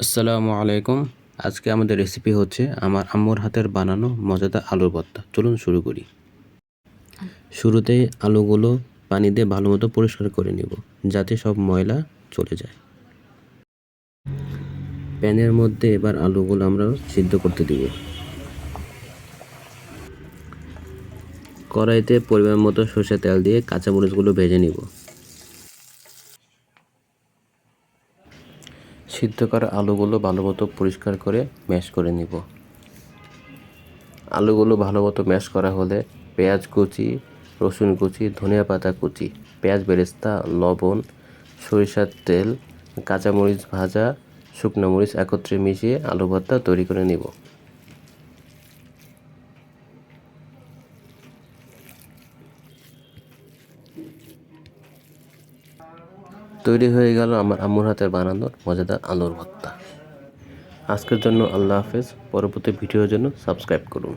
আসসালামু আলাইকুম। আজকে আমাদের রেসিপি হচ্ছে আমার আম্মুর হাতের বানানো মজাদার আলুর ভর্তা। চলুন শুরু করি। শুরুতেই আলুগুলো পানি দিয়ে ভালোমতো পরিষ্কার করে নিব, যাতে সব ময়লা চলে যায়। প্যানের মধ্যে এবার আলুগুলো আমরা সিদ্ধ করতে দিব। কড়াইতে পরিমাণ মতো সরষের তেল দিয়ে কাঁচামরিচগুলো ভেজে নিব। সিদ্ধ করা আলুগুলো ভালোমতো পরিষ্কার করে ম্যাশ করে নিব। আলুগুলো ভালোমতো ম্যাশ করা হলে পেঁয়াজ কুচি, রসুন কুচি, ধনিয়া পাতা কুচি, পেঁয়াজ বেরেস্তা, লবণ, সরিষার তেল, কাঁচামরিচ ভাজা, শুকনো মরিচ একত্রে মিশিয়ে আলু ভর্তা তৈরি করে নিব। তৈরি হয়ে গেল আমার আম্মুর হাতের বানানোর মজাদার আলুর ভর্তা। আজকের জন্য আল্লাহ হাফেজ। পরবর্তী ভিডিওর জন্য সাবস্ক্রাইব করুন।